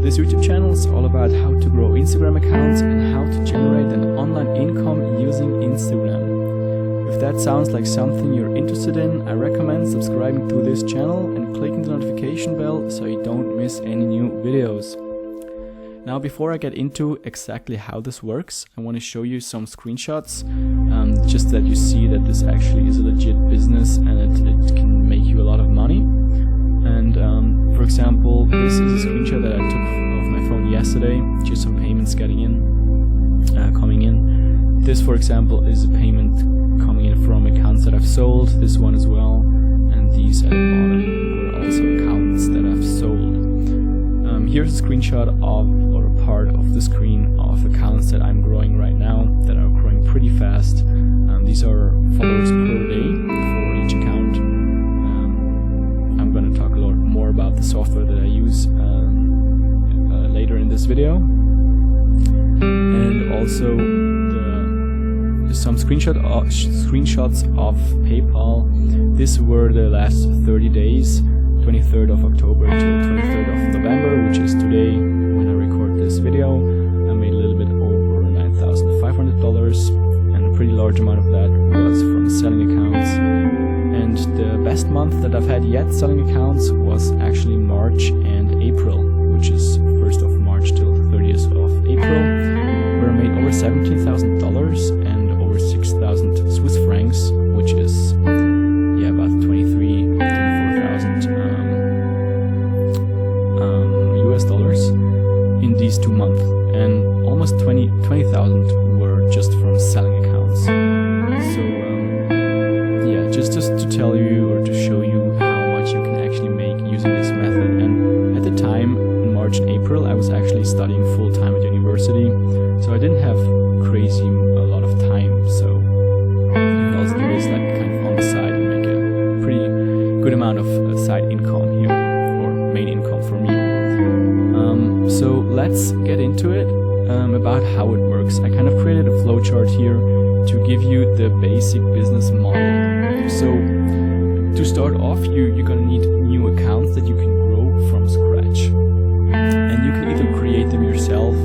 This YouTube channel is all about how to grow Instagram accounts and how to generate an online income using Instagram. If that sounds like something you're interested in, I recommend subscribing to this channel and clicking the notification bell so you don't miss any new videos. Now, before I get into exactly how this works, I want to show you some screenshots, just that you see that this actually is a legit business and it can make you a lot of money. And for example, this is a screenshot that I took of my phone yesterday, just some payments coming in. This, for example, is a payment coming in from accounts that I've sold, this one as well, and these at the bottom were also accounts that I've sold. Here's a screenshot of, or a part of the screen of accounts that I'm growing right now, that are growing pretty fast. These are followers per day for each account. I'm going to talk a lot more about the software that I use later in this video. And also some screenshots of PayPal. These were the last 30 days. 23rd of October to 23rd of November, which is today when I record this video. I made a little bit over $9,500, and a pretty large amount of that was from selling accounts. And the best month that I've had yet selling accounts was actually March and April, which is 1st of March till 30th of April, where I made over $17,000 and over 6,000 Swiss francs, which is about 24,000 US dollars in these 2 months, and almost 20,000 were just from selling accounts. So just to tell you or to show you how much you can actually make using this method. And at the time, in March and April, I was actually studying full-time at university, so I didn't have a lot of time, so you can also do this like kind of on the side and make a pretty good amount of side income here, or main income for me. So let's get into it, about how it works. I kind of created a flowchart here to give you the basic business model. So to start off, you're gonna need new accounts that you can grow from scratch, and you can either create them yourself.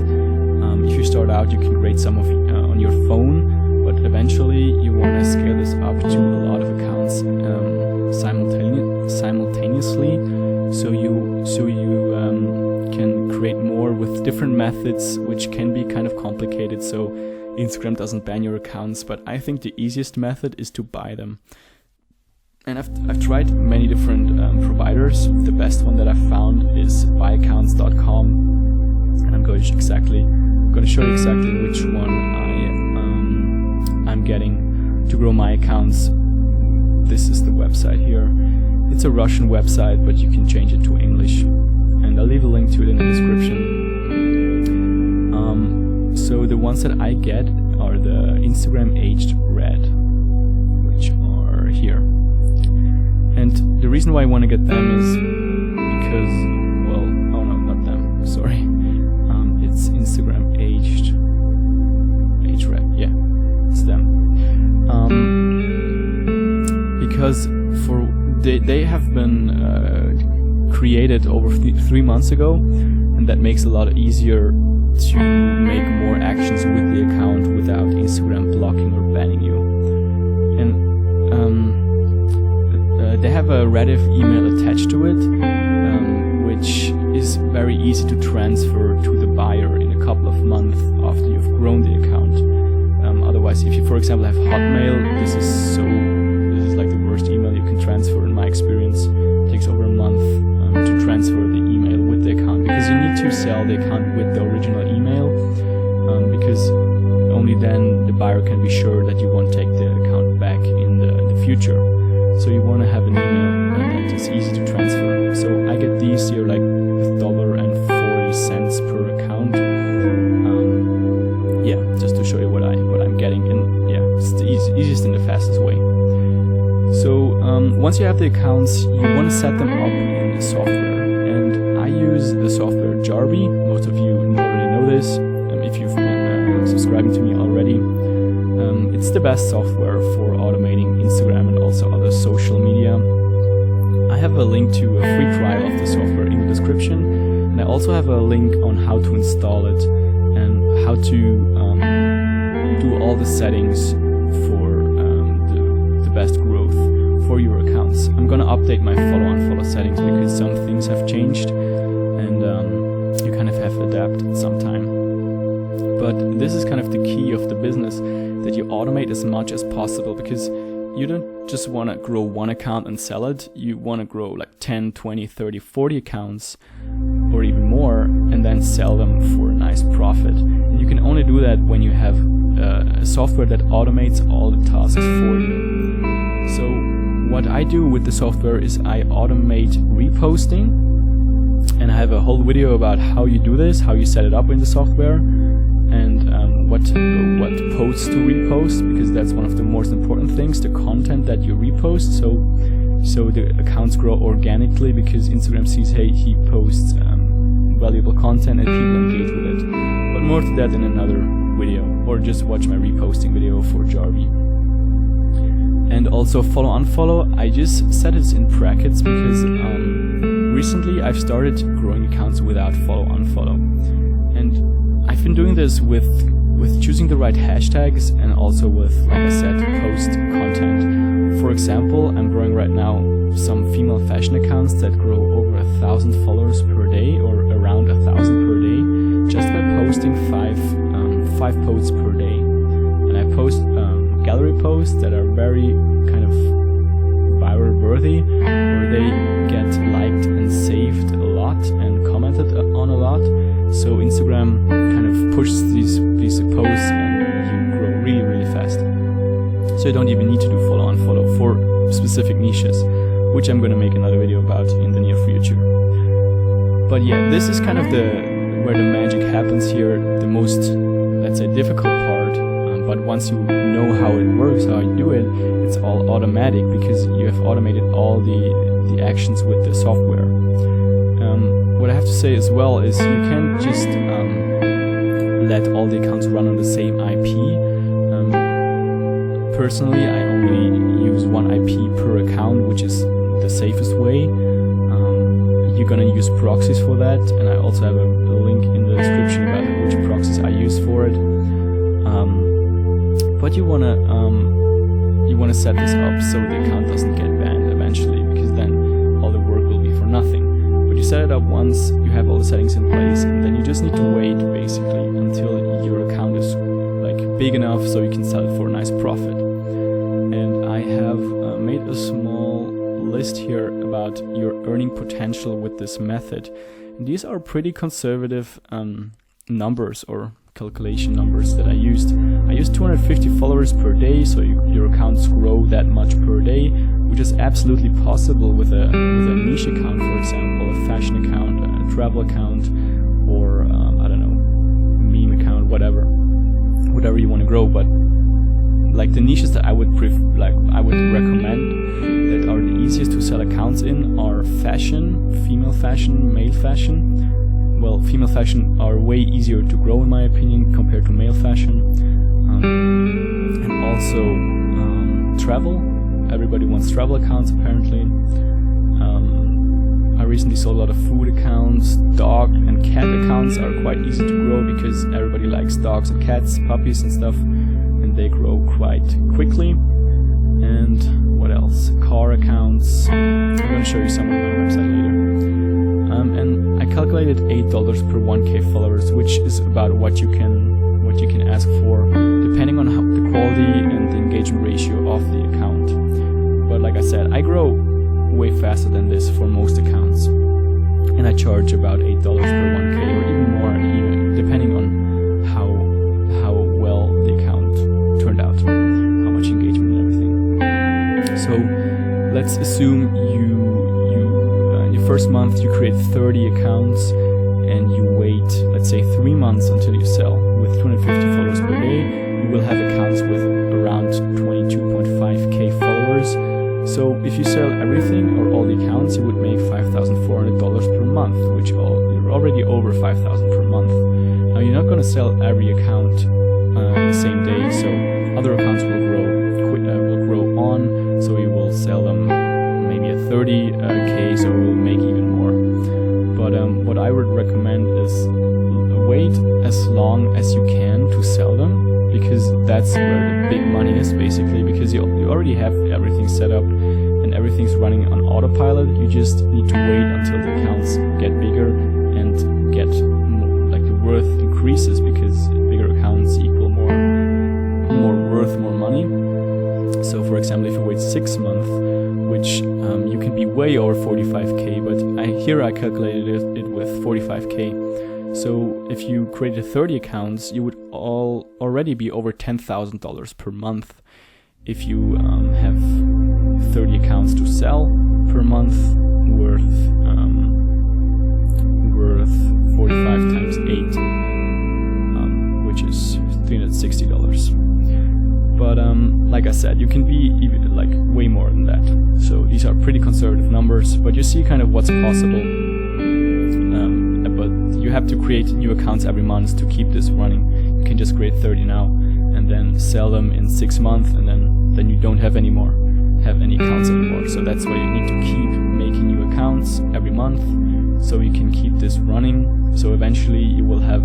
If you start out, you can create some on your phone, but eventually you want to scale this up to a lot of accounts simultaneously, so you can create more with different methods, which can be kind of complicated, so Instagram doesn't ban your accounts. But I think the easiest method is to buy them. And I've tried many different providers. The best one that I've found is buyaccounts.com, and I'm going to show you exactly which one I'm getting to grow my accounts. This is the website here. It's a Russian website, but you can change it to English, and I'll leave a link to it in the description. So the ones that I get are the Instagram aged red, which are here. And the reason why I want to get them is because, well, oh no, not them, sorry. It's Instagram aged red, yeah, it's them. Because they have been created over 3 months ago, and that makes it a lot easier to make more actions with the account without Instagram blocking or banning you. And they have a Rediff email attached to it, which is very easy to transfer to the buyer in a couple of months after you've grown the account. Otherwise, if you, for example, have Hotmail, this is like the worst email you can transfer in my experience. It takes over a month to transfer the email with the account, because you need to sell the account with the original email, because only then the buyer can be sure that you won't take the account back in the future. So you want to have an email that is easy to transfer. So I get these here like $1.40 per account. Just to show you what I'm getting, and it's the easiest and the fastest way. So once you have the accounts, you want to set them up in the software, and I use the software Jarby. Most of you already know this, if you've been subscribing to me already. It's the best software for automating Instagram and also other social media. I have a link to a free trial of the software in the description. And I also have a link on how to install it and how to do all the settings for the best growth for your accounts. I'm gonna update my follow-unfollow settings because some things have changed, and you kind of have to adapt at some time. But this is kind of the key of the business, that you automate as much as possible, because you don't just want to grow one account and sell it. You want to grow like 10, 20, 30, 40 accounts or even more, and then sell them for a nice profit. And you can only do that when you have a software that automates all the tasks for you. So what I do with the software is I automate reposting, and I have a whole video about how you do this, how you set it up in the software, and what posts to repost, because that's one of the most important things, the content that you repost, so the accounts grow organically, because Instagram sees, hey, he posts valuable content and people engage with it. But more to that in another video, or just watch my reposting video for Jarvie. And also follow-unfollow, I just set it in brackets because recently I've started growing accounts without follow-unfollow. And I've been doing this with choosing the right hashtags, and also with, like I said, post content. For example, I'm growing right now some female fashion accounts that grow over 1,000 followers per day, or around 1,000 per day, just by posting five posts per day. And I post gallery posts that are very kind of viral worthy, where they get liked and saved a lot and commented on a lot. So Instagram kind of pushes these posts, and you grow really, really fast. So you don't even need to do follow-unfollow for specific niches, which I'm going to make another video about in the near future. But yeah, this is kind of where the magic happens here, the most, let's say, difficult part. But once you know how it works, how you do it, it's all automatic, because you have automated all the actions with the software. What I have to say as well is you can't just let all the accounts run on the same IP. Personally, I only use one IP per account, which is the safest way. You're gonna use proxies for that, and I also have a link in the description about which proxies I use for it. But you wanna set this up so the account doesn't get banned eventually, because then all the work will be for nothing. But you set it up once, you have all the settings in place, and then you just need to wait basically until your account is like big enough so you can sell it for a nice profit. And I have made a small list here about your earning potential with this method. And these are pretty conservative numbers, or calculation numbers, that I used. I used 250 followers per day, so your accounts grow that much per day, which is absolutely possible with a niche account, for example, a fashion account, a travel account, or I don't know, meme account, whatever you want to grow. But like the niches that I would recommend that are the easiest to sell accounts in are fashion, female fashion, male fashion. Well, female fashion are way easier to grow in my opinion compared to male fashion. And also travel. Everybody wants travel accounts apparently. I recently sold a lot of food accounts. Dog and cat accounts are quite easy to grow because everybody likes dogs and cats, puppies and stuff, and they grow quite quickly. And what else? Car accounts. I'm going to show you some on my website later. And I calculated $8 per 1K followers, which is about what you can ask for, depending on the quality and the engagement ratio of the account. But like I said, I grow way faster than this for most accounts, and I charge about $8 per 1K, or even more, even depending on how well the account turned out, how much engagement and everything. So let's assume in your first month you create 30 accounts, and you wait, let's say, 3 months until you sell. With 250 followers per day, you will have accounts with around 22.5k followers. So if you sell everything or all the accounts, you would make $5,400 per month, which you're already over $5,000 per month. Now you're not going to sell every account the same day, so other accounts will grow on, so you will sell them maybe at 30k, so it will make even more. But what I would recommend is wait as long as you can to sell them, because that's where the big money is, basically, because you already have everything set up and everything's running on autopilot. You just need to wait until the accounts get bigger and get like the worth increases, because bigger accounts equal more worth, more money. So for example, if you wait 6 months, which you can be way over 45k, but I calculated it with 45k. So if you created 30 accounts, you would already be over $10,000 per month. If you have 30 accounts to sell per month, worth 45 times 8, which is $360. But like I said, you can be even like way more than that. So these are pretty conservative numbers, but you see kind of what's possible. But you have to create new accounts every month to keep this running. You can just create 30 now and then sell them in 6 months, and then you don't have any accounts anymore. So that's why you need to keep making new accounts every month so you can keep this running. So eventually you will have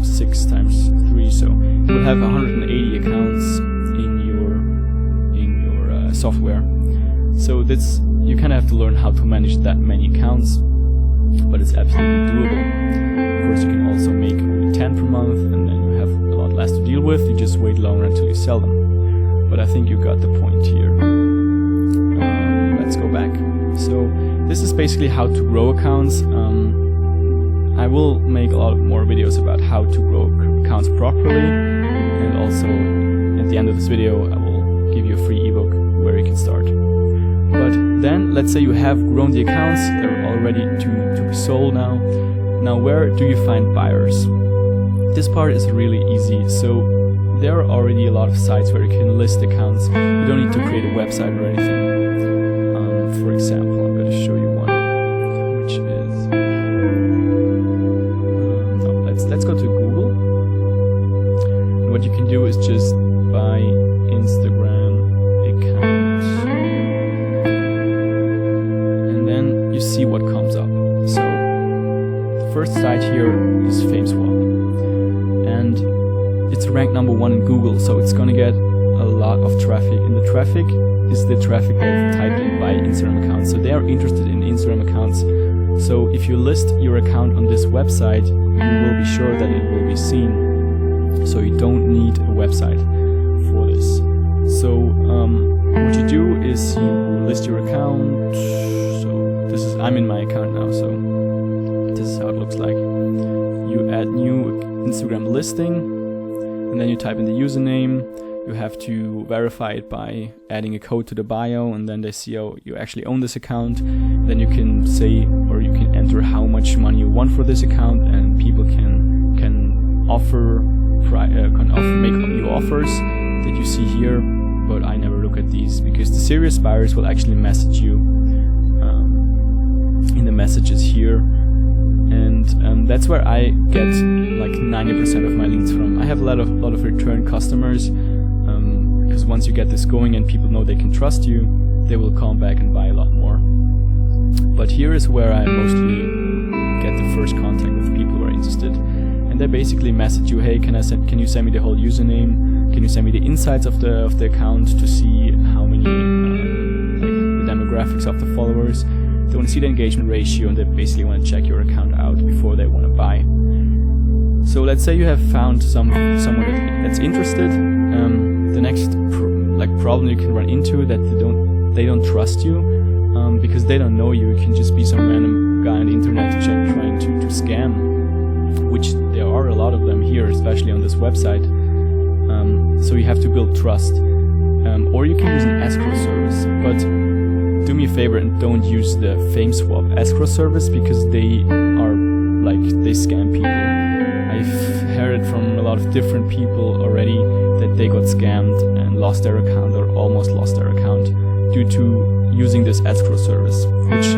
6 times 3, so you will have 180 accounts in your software. So that's, you kind of have to learn how to manage that many accounts, but it's absolutely doable. Of course, you can also make only 10 per month, and then you have a lot less to deal with. You just wait longer until you sell them. But I think you got the point here. Let's go back. So this is basically how to grow accounts. I will make a lot more videos about how to grow accounts properly, and also at the end of this video I will give you a free ebook where you can start. But then let's say you have grown the accounts, they're all ready to be sold now. Now where do you find buyers? This part is really easy. So there are already a lot of sites where you can list accounts. You don't need to create a website or anything. For example, I'm going to show you one, which is let's go to Google. And what you can do is just buy Instagram account, and then you see what comes up. So the first site here is FameSwap, and it's ranked #1 in Google, so it's gonna get a lot of traffic, and the traffic is the traffic that's typed in by Instagram accounts. So they are interested in Instagram accounts. So if you list your account on this website, you will be sure that it will be seen. So you don't need a website for this. So what you do is you list your account. So this is, I'm in my account now, so this is how it looks like. You add new Instagram listing, and then you type in the username. You have to verify it by adding a code to the bio, and then they see, oh, you actually own this account. Then you can say, or you can enter how much money you want for this account, and people can offer make you offers that you see here. But I never look at these, because the serious buyers will actually message you in the messages here, and that's where I get like 90% of my leads from. I have a lot of return customers. Because once you get this going and people know they can trust you, they will come back and buy a lot more. But here is where I mostly get the first contact with people who are interested, and they basically message you, hey, can you send me the whole username? Can you send me the insights of the account to see how many like the demographics of the followers? They want to see the engagement ratio, and they basically want to check your account out before they want to buy. So let's say you have found someone that's interested. The next problem you can run into that they don't trust you, because they don't know you. You can just be some random guy on the internet trying to scam, which there are a lot of them here, especially on this website. So you have to build trust, or you can use an escrow service. But do me a favor and don't use the FameSwap escrow service, because they scam people. I've heard it from a lot of different people already that they got scammed and lost their account, or almost lost their account, due to using this escrow service, which,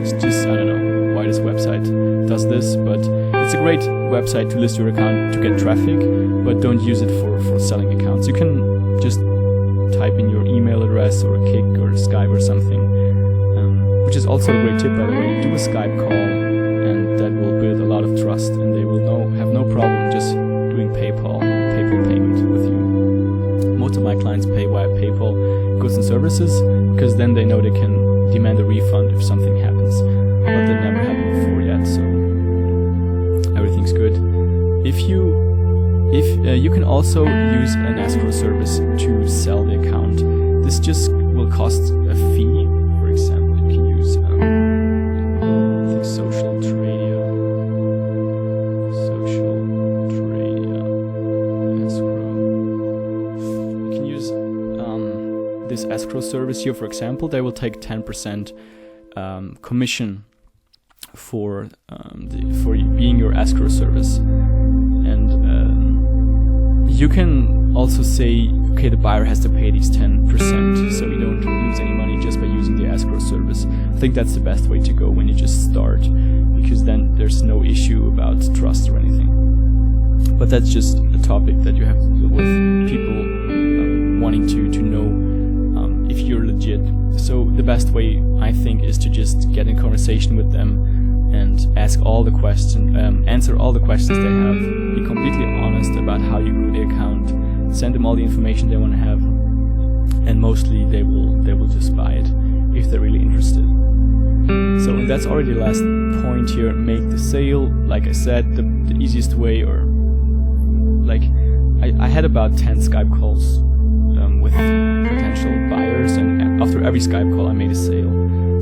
it's just, I don't know why this website does this, but it's a great website to list your account to get traffic, but don't use it for selling accounts. You can just type in your email address or a Kik or a Skype or something, which is also a great tip, by the way. Do a Skype call, and that will build a lot of trust, and they will have no problem just doing PayPal payment with you. Most of my clients pay via PayPal goods and services, because then they know they can demand a refund if something happens. But that never happened before yet, so everything's good. If you can also use an escrow service to sell the account. This just will cost a fee. For example, you can use I think Social Tradia escrow. You can use this escrow service here. For example, they will take 10% commission for being your escrow service, and you can also say, okay, the buyer has to pay these 10%, so you don't lose any money just by using the escrow service. I think that's the best way to go when you just start, because then there's no issue about trust or anything. But that's just a topic that you have to deal with, people wanting to know if you're legit. So the best way, I think, is to just get in conversation with them and ask all the questions, answer all the questions they have. Be completely honest about how you grew the account. Send them all the information they want to have, and mostly they will just buy it if they're really interested. So, and that's already the last point here. Make the sale. Like I said, the easiest way, or like I had about 10 Skype calls with potential buyers, and after every Skype call I made a sale.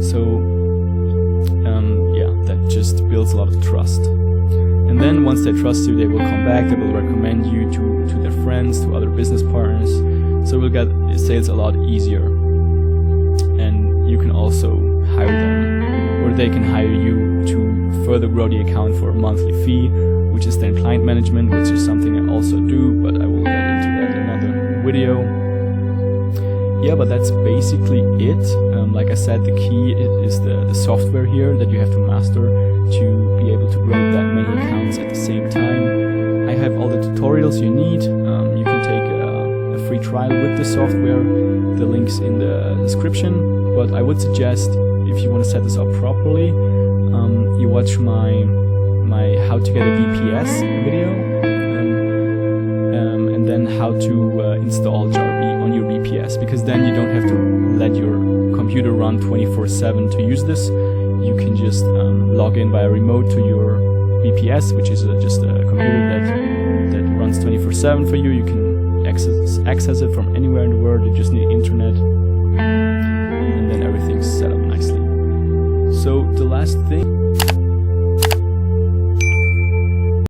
So yeah, that just builds a lot of trust. And then once they trust you, they will come back, they will recommend you to their friends, to other business partners. So we'll get sales a lot easier. And you can also hire them, or they can hire you to further grow the account for a monthly fee, which is then client management, which is something I also do, but I will get into that in another video. Yeah, but that's basically it. Like I said, the key is the software here that you have to master to be able to grow that many accounts at the same time. I have all the tutorials you need. You can take a free trial with the software. The link's in the description. But I would suggest, if you want to set this up properly, you watch my how to get a VPS video, and then how to install Jarby on your VPS, because then you don't have to let your computer run 24/7 to use this. You can just log in via remote to your VPS, which is just a computer that runs 24/7 for you. You can access it from anywhere in the world. You just need internet, and then everything's set up nicely. So the last thing